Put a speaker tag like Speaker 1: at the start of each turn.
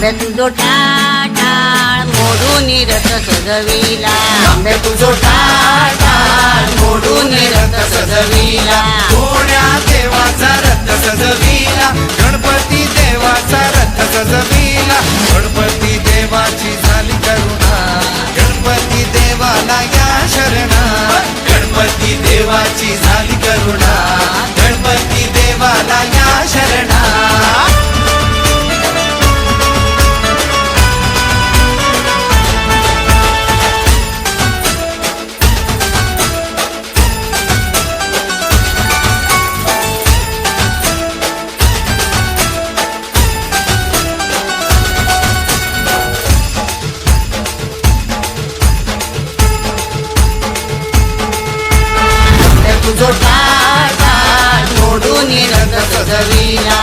Speaker 1: आंब्या तुझो टाळ मोडून रथ सजविला,
Speaker 2: आंब्या तुझो टाळ मोडून रथ सजविला, कोण्या देवाचा रथ सजविला, गणपती देवाचा रथ सजविला, गणपती देवाची झाली करुणा, गणपती देवाला या शरणा, गणपती देवाची झाली करुणा, गणपती देवाला या शरणा.
Speaker 1: तुझो टाळ मोडून रथ सजविला,